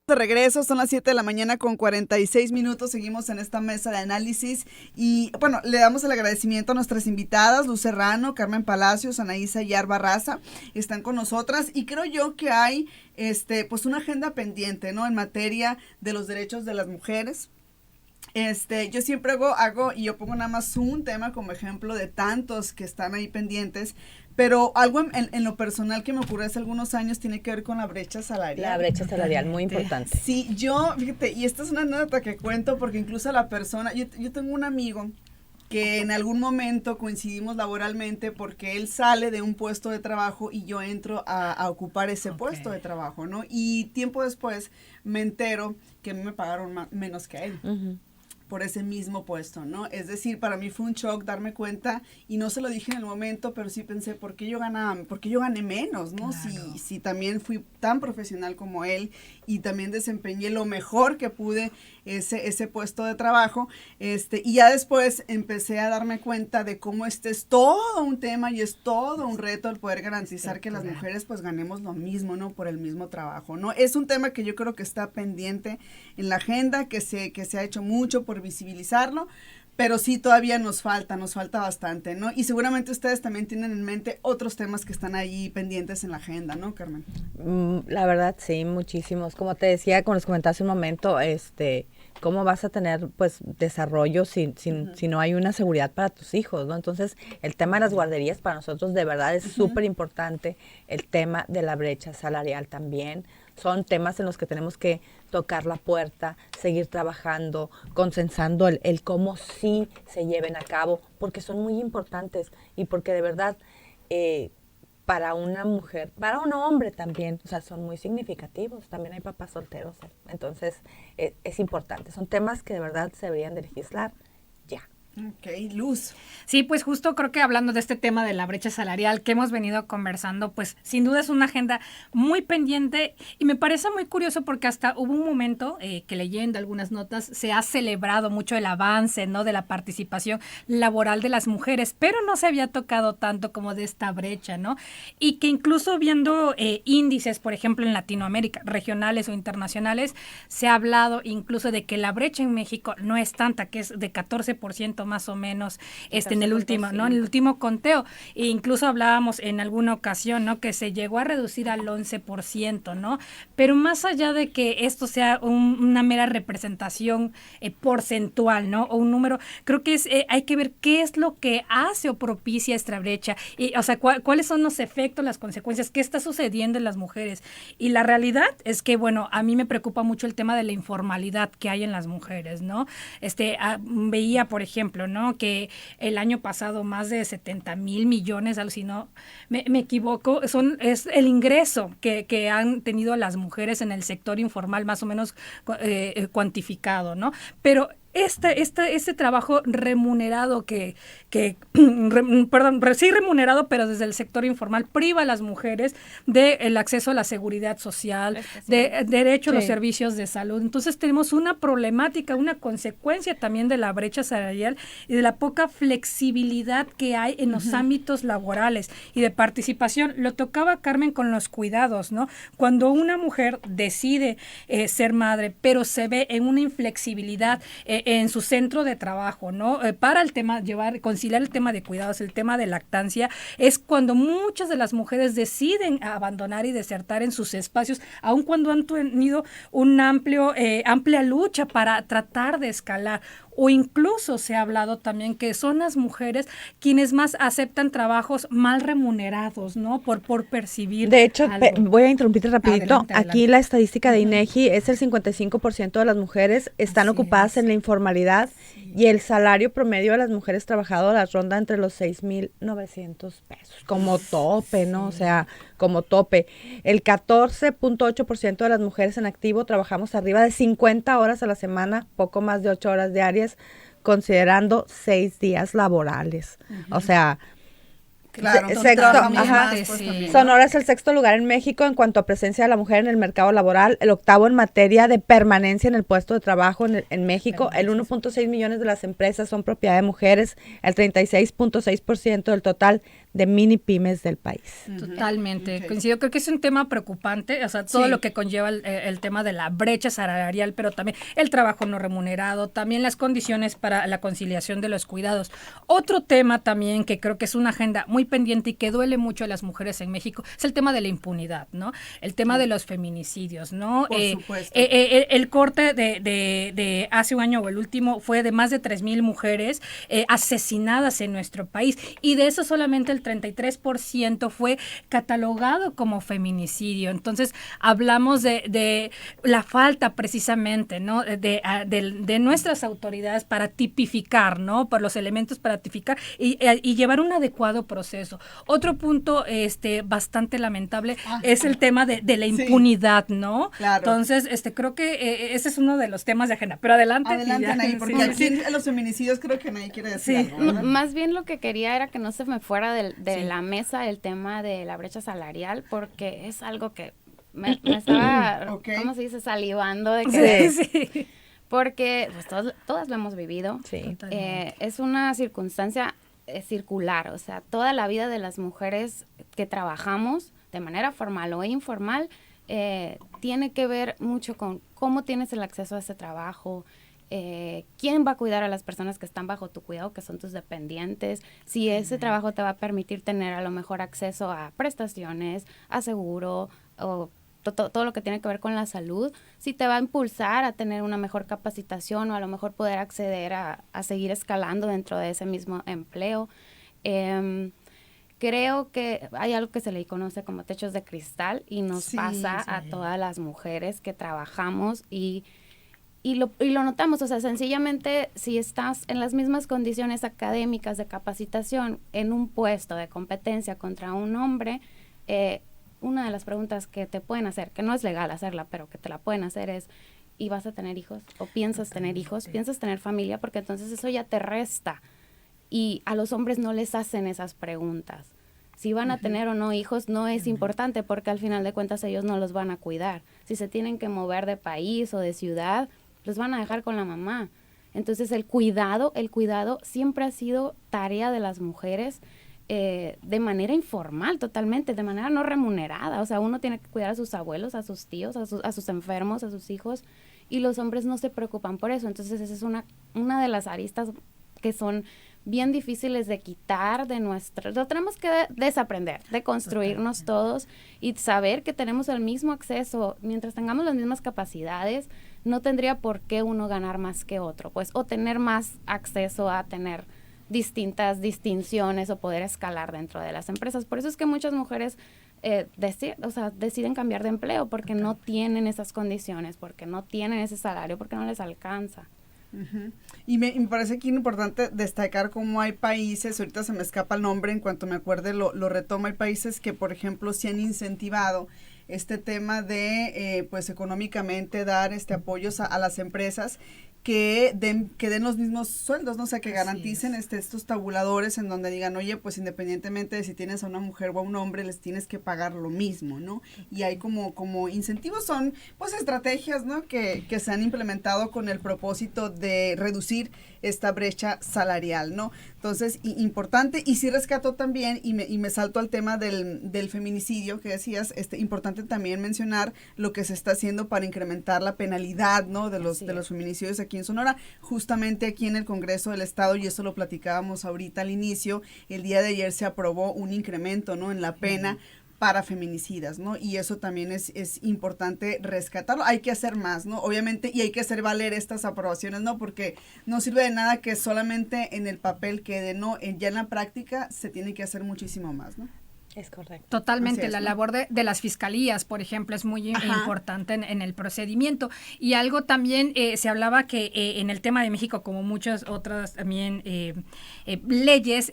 de regreso, son las 7 de la mañana con 46 minutos, seguimos en esta mesa de análisis y bueno, le damos el agradecimiento a nuestras invitadas, Luz Serrano, Carmen Palacios, Anaísa Yar Barraza, están con nosotras y creo yo que hay pues una agenda pendiente, ¿no?, en materia de los derechos de las mujeres. Yo siempre hago y yo pongo nada más un tema como ejemplo de tantos que están ahí pendientes, pero algo en lo personal que me ocurrió hace algunos años tiene que ver con la brecha salarial. La brecha salarial, muy importante. Sí, fíjate, y esta es una anécdota que cuento porque incluso la persona, yo tengo un amigo que en algún momento coincidimos laboralmente porque él sale de un puesto de trabajo y yo entro a ocupar ese puesto de trabajo, ¿no? Y tiempo después me entero que a mí me pagaron menos que a él. por ese mismo puesto, ¿no? Es decir, para mí fue un shock darme cuenta, y no se lo dije en el momento, pero sí pensé, ¿por qué yo gané menos, no? Claro. Si también fui tan profesional como él y también desempeñé lo mejor que pude ese puesto de trabajo, y ya después empecé a darme cuenta de cómo es todo un tema y es todo un reto el poder garantizar que las mujeres pues ganemos lo mismo, ¿no? Por el mismo trabajo, ¿no? Es un tema que yo creo que está pendiente en la agenda, que se ha hecho mucho por visibilizarlo, pero sí todavía nos falta bastante, ¿no? Y seguramente ustedes también tienen en mente otros temas que están ahí pendientes en la agenda, ¿no, Carmen? La verdad, sí, muchísimos. Como te decía, como les comenté hace un momento, ¿cómo vas a tener, pues, desarrollo si no hay una seguridad para tus hijos, ¿no? Entonces, el tema de las guarderías para nosotros de verdad es súper importante. El tema de la brecha salarial también. Son temas en los que tenemos que tocar la puerta, seguir trabajando, consensando el cómo sí se lleven a cabo, porque son muy importantes y porque de verdad para una mujer, para un hombre también, o sea, son muy significativos. También hay papás solteros, entonces es importante. Son temas que de verdad se deberían de legislar ya. Ok, Luz. Sí, pues justo creo que hablando de este tema de la brecha salarial que hemos venido conversando, pues sin duda es una agenda muy pendiente y me parece muy curioso porque hasta hubo un momento que leyendo algunas notas se ha celebrado mucho el avance, ¿no? De la participación laboral de las mujeres, pero no se había tocado tanto como de esta brecha, ¿no? Y que incluso viendo índices, por ejemplo, en Latinoamérica, regionales o internacionales, se ha hablado incluso de que la brecha en México no es tanta, que es de 14% más o menos en el último, ¿no? En el último conteo. E incluso hablábamos en alguna ocasión, ¿no? Que se llegó a reducir al 11%, ¿no? Pero más allá de que esto sea una mera representación porcentual, ¿no? O un número, creo que hay que ver qué es lo que hace o propicia esta brecha. Y, o sea, cuáles son los efectos, las consecuencias, qué está sucediendo en las mujeres. Y la realidad es que, bueno, a mí me preocupa mucho el tema de la informalidad que hay en las mujeres, ¿no? Veía, por ejemplo, ¿no? Que el año pasado más de 70,000 millones, si no me equivoco, es el ingreso que han tenido las mujeres en el sector informal, más o menos cuantificado, ¿no? Pero este trabajo remunerado sí remunerado, pero desde el sector informal priva a las mujeres del acceso a la seguridad social, de derecho a los servicios de salud. Entonces tenemos una problemática, una consecuencia también de la brecha salarial y de la poca flexibilidad que hay en los ámbitos laborales y de participación. Lo tocaba Carmen con los cuidados, ¿no? Cuando una mujer decide ser madre, pero se ve en una inflexibilidad en su centro de trabajo, ¿no? Para el tema, conciliar el tema de cuidados, el tema de lactancia, es cuando muchas de las mujeres deciden abandonar y desertar en sus espacios, aun cuando han tenido una amplia lucha para tratar de escalar. O incluso se ha hablado también que son las mujeres quienes más aceptan trabajos mal remunerados, ¿no? Por percibir. De hecho, voy a interrumpirte rapidito. Adelante. Aquí la estadística de INEGI es el 55% de las mujeres están ocupadas en la informalidad y el salario promedio de las mujeres trabajadoras ronda entre los 6,900 pesos como tope, ¿no? O sea, como tope. El 14.8% de las mujeres en activo trabajamos arriba de 50 horas a la semana, poco más de 8 horas diarias, considerando 6 días laborales. O sea, claro, Sonora es el sexto lugar en México en cuanto a presencia de la mujer en el mercado laboral, el octavo en materia de permanencia en el puesto de trabajo en México. El 1.6 millones de las empresas son propiedad de mujeres, el 36.6% del total de mini pymes del país. Totalmente, coincido, creo que es un tema preocupante, o sea, todo lo que conlleva el tema de la brecha salarial, pero también el trabajo no remunerado, también las condiciones para la conciliación de los cuidados. Otro tema también que creo que es una agenda muy pendiente y que duele mucho a las mujeres en México es el tema de la impunidad, ¿no? El tema de los feminicidios, ¿no? Por supuesto. El corte de hace un año o el último fue de más de 3,000 mujeres asesinadas en nuestro país y de eso solamente el 33% fue catalogado como feminicidio. Entonces, hablamos de la falta precisamente, ¿no? De nuestras autoridades para tipificar, ¿no? Por los elementos para tipificar y llevar un adecuado proceso. proceso. Otro punto bastante lamentable es el tema de la impunidad, ¿no? Claro. Entonces, creo que ese es uno de los temas de agenda. Pero adelante. Adelante, Anaí, porque aquí en los feminicidios creo que Anaí quiere decir algo, ¿verdad? Más bien lo que quería era que no se me fuera de la mesa el tema de la brecha salarial, porque es algo que me estaba, ¿cómo se dice? Salivando de que... Porque pues, todas lo hemos vivido. Es una circunstancia circular, o sea, toda la vida de las mujeres que trabajamos de manera formal o informal tiene que ver mucho con cómo tienes el acceso a ese trabajo, quién va a cuidar a las personas que están bajo tu cuidado, que son tus dependientes, si ese trabajo te va a permitir tener a lo mejor acceso a prestaciones, a seguro o todo lo que tiene que ver con la salud, si te va a impulsar a tener una mejor capacitación o a lo mejor poder acceder a seguir escalando dentro de ese mismo empleo. Creo que hay algo que se le conoce como techos de cristal y nos pasa a todas las mujeres que trabajamos y lo notamos, o sea, sencillamente si estás en las mismas condiciones académicas de capacitación en un puesto de competencia contra un hombre, una de las preguntas que te pueden hacer, que no es legal hacerla, pero que te la pueden hacer es, ¿y vas a tener hijos? ¿O piensas tener hijos? ¿Piensas tener familia? Porque entonces eso ya te resta. Y a los hombres no les hacen esas preguntas. Si van a tener o no hijos no es importante porque al final de cuentas ellos no los van a cuidar. Si se tienen que mover de país o de ciudad, los van a dejar con la mamá. Entonces el cuidado siempre ha sido tarea de las mujeres de manera informal totalmente, de manera no remunerada. O sea, uno tiene que cuidar a sus abuelos, a sus tíos, a sus enfermos, a sus hijos, y los hombres no se preocupan por eso. Entonces esa es una de las aristas que son bien difíciles de quitar de lo tenemos que desaprender, de construirnos todos y saber que tenemos el mismo acceso, mientras tengamos las mismas capacidades, no tendría por qué uno ganar más que otro, pues, o tener más acceso a tener distintas distinciones o poder escalar dentro de las empresas. Por eso es que muchas mujeres deciden cambiar de empleo porque no tienen esas condiciones, porque no tienen ese salario, porque no les alcanza. Y me parece aquí importante destacar cómo hay países, ahorita se me escapa el nombre, en cuanto me acuerde lo retomo, hay países que por ejemplo sí han incentivado este tema de pues económicamente dar apoyos a las empresas que den los mismos sueldos, ¿no? O sea, que garanticen estos tabuladores en donde digan, oye, pues independientemente de si tienes a una mujer o a un hombre, les tienes que pagar lo mismo, ¿no? Y hay como incentivos, son pues estrategias, ¿no? Que se han implementado con el propósito de reducir esta brecha salarial, ¿no? Entonces, importante, y sí rescato también, y me salto al tema del feminicidio que decías, importante también mencionar lo que se está haciendo para incrementar la penalidad, ¿no? De los feminicidios aquí en Sonora, justamente aquí en el Congreso del Estado, y eso lo platicábamos ahorita al inicio, el día de ayer se aprobó un incremento, ¿no? En la pena para feminicidas, ¿no? Y eso también es importante rescatarlo. Hay que hacer más, ¿no? Obviamente, y hay que hacer valer estas aprobaciones, ¿no? Porque no sirve de nada que solamente en el papel quede, ¿no? Ya en la práctica se tiene que hacer muchísimo más, ¿no? Es correcto. Totalmente, la labor de las fiscalías, por ejemplo, es muy importante en el procedimiento. Y algo también se hablaba que en el tema de México, como muchas otras también leyes,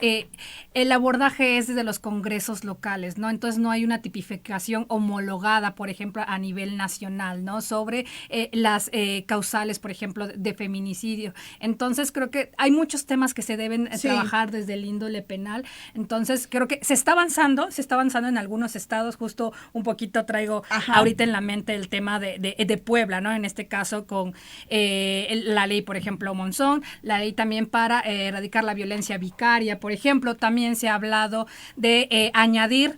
el abordaje es desde los congresos locales, ¿no? Entonces no hay una tipificación homologada, por ejemplo, a nivel nacional, ¿no? Sobre las causales, por ejemplo, de feminicidio. Entonces creo que hay muchos temas que se deben trabajar desde el índole penal. Entonces creo que se está avanzando en algunos estados, justo un poquito traigo ahorita en la mente el tema de Puebla, ¿no? En este caso con la ley, por ejemplo, Monzón, la ley también para erradicar la violencia vicaria, por ejemplo, también se ha hablado de añadir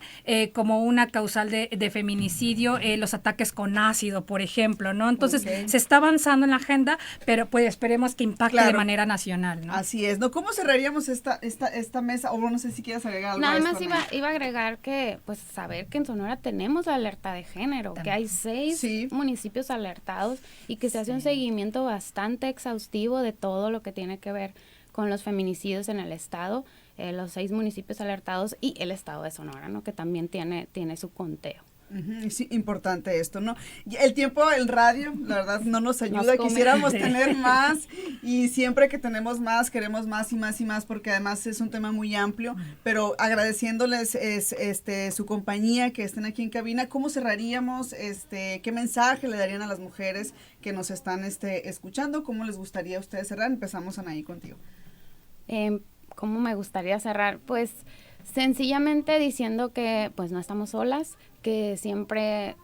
como una causal de feminicidio los ataques con ácido, por ejemplo, ¿no? Entonces se está avanzando en la agenda, pero pues esperemos que impacte de manera nacional, ¿no? Así es, ¿no? ¿Cómo cerraríamos esta mesa? O no sé si quieres agregar algo. Nada más iba a agregar que, pues, saber que en Sonora tenemos la alerta de género, que hay 6 municipios alertados y que se hace un seguimiento bastante exhaustivo de todo lo que tiene que ver con los feminicidios en el estado, los 6 municipios alertados y el estado de Sonora, ¿no? Que también tiene su conteo. Es importante esto, ¿no? El tiempo, el radio, la verdad, no nos ayuda. Quisiéramos tener más Y siempre que tenemos más, queremos más y más y más, porque además es un tema muy amplio, pero agradeciéndoles su compañía, que estén aquí en cabina. ¿Cómo cerraríamos? ¿Qué mensaje le darían a las mujeres que nos están escuchando? ¿Cómo les gustaría a ustedes cerrar? Empezamos, Anaí, contigo. ¿Cómo me gustaría cerrar? Pues sencillamente diciendo que pues no estamos solas, que siempre...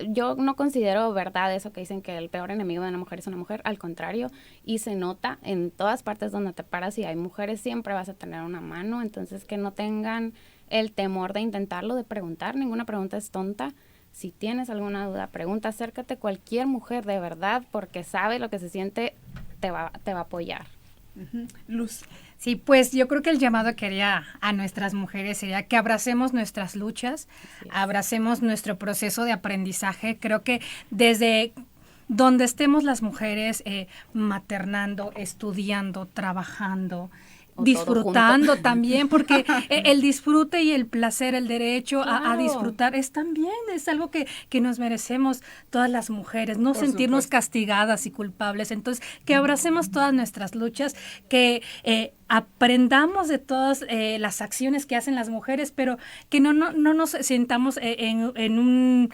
yo no considero verdad eso que dicen que el peor enemigo de una mujer es una mujer, al contrario, y se nota en todas partes donde te paras y hay mujeres, siempre vas a tener una mano, entonces que no tengan el temor de intentarlo, de preguntar, ninguna pregunta es tonta. Si tienes alguna duda, pregunta, acércate a cualquier mujer de verdad, porque sabe lo que se siente, te va a apoyar. Luz. Sí, pues yo creo que el llamado que haría a nuestras mujeres sería que abracemos nuestras luchas, abracemos nuestro proceso de aprendizaje. Creo que desde donde estemos las mujeres maternando, estudiando, trabajando, disfrutando también, porque el disfrute y el placer, el derecho a disfrutar es también, es algo que nos merecemos todas las mujeres, no sentirnos castigadas y culpables. Entonces, que abracemos todas nuestras luchas, que aprendamos de todas las acciones que hacen las mujeres, pero que no nos sintamos en un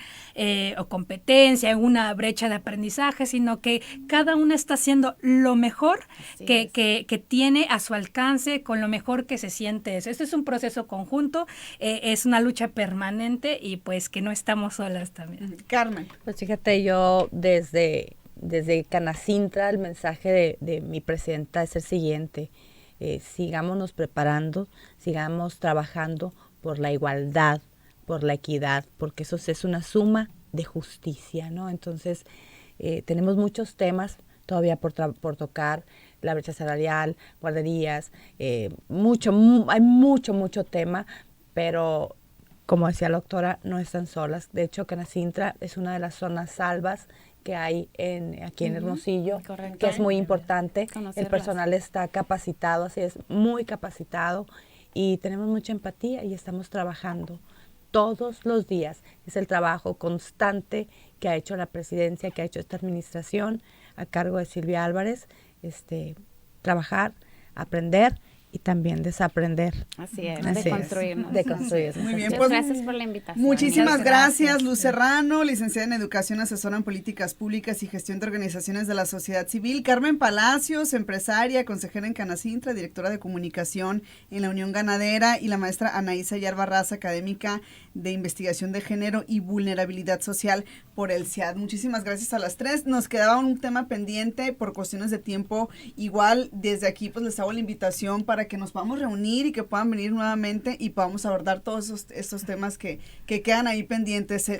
o competencia, en una brecha de aprendizaje, sino que cada una está haciendo lo mejor que tiene a su alcance, con lo mejor que se siente eso. Esto es un proceso conjunto, es una lucha permanente y pues que no estamos solas también. Carmen. Pues fíjate, yo desde Canacintra el mensaje de mi presidenta es el siguiente: sigámonos preparando, sigamos trabajando por la igualdad, por la equidad, porque eso es una suma de justicia, ¿no? Entonces, tenemos muchos temas todavía por tocar, la brecha salarial, guarderías, hay mucho tema, pero como decía la doctora, no están solas. De hecho, Canacintra es una de las zonas salvas que hay aquí en Hermosillo, que es muy importante. El personal está capacitado, así es, muy capacitado, y tenemos mucha empatía y estamos trabajando todos los días. Es el trabajo constante que ha hecho la presidencia, que ha hecho esta administración a cargo de Silvia Álvarez, trabajar, aprender y también desaprender. Así es, de construirnos. Muy bien, pues, gracias por la invitación. Muchísimas gracias, Luz Serrano, licenciada en Educación, asesora en Políticas Públicas y Gestión de Organizaciones de la Sociedad Civil. Carmen Palacios, empresaria, consejera en Canacintra, directora de Comunicación en la Unión Ganadera, y la maestra Anaí Sayar Barraza, académica de Investigación de Género y Vulnerabilidad Social por el CIAD. Muchísimas gracias a las tres. Nos quedaba un tema pendiente por cuestiones de tiempo. Igual, desde aquí, pues les hago la invitación para que nos podamos reunir y que puedan venir nuevamente y podamos abordar todos estos temas que quedan ahí pendientes.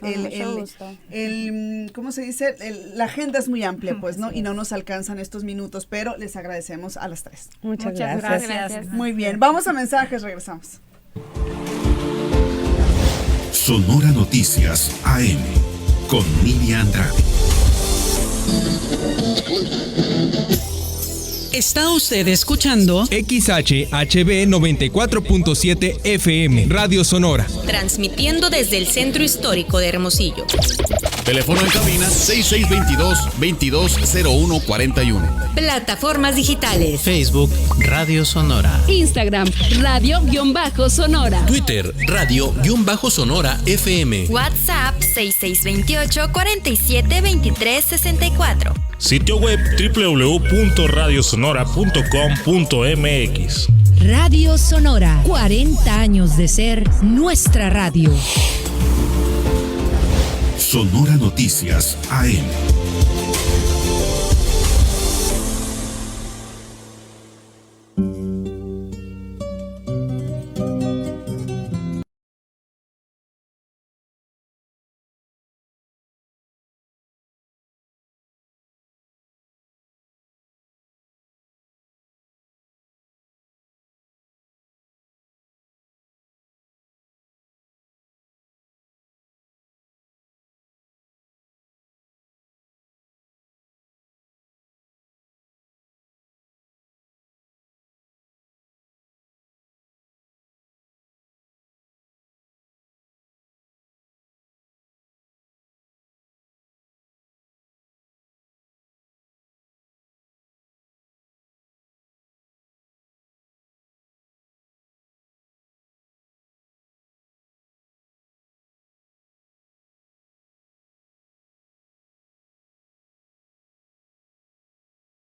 ¿Cómo se dice? La agenda es muy amplia, pues, ¿no? Y no nos alcanzan estos minutos, pero les agradecemos a las tres. Muchas gracias. Muy bien, vamos a mensajes, regresamos. Sonora Noticias AM con Nidia Andrade. Está usted escuchando XHHB 94.7 FM, Radio Sonora. Transmitiendo desde el Centro Histórico de Hermosillo. Teléfono en cabina 6622-220141. Plataformas digitales. Facebook, Radio Sonora. Instagram, Radio-Sonora. Twitter, Radio-Sonora FM. WhatsApp 6628-472364. Sitio web www.radiosonora.com.mx. Radio Sonora, 40 años de ser nuestra radio. Sonora Noticias AM.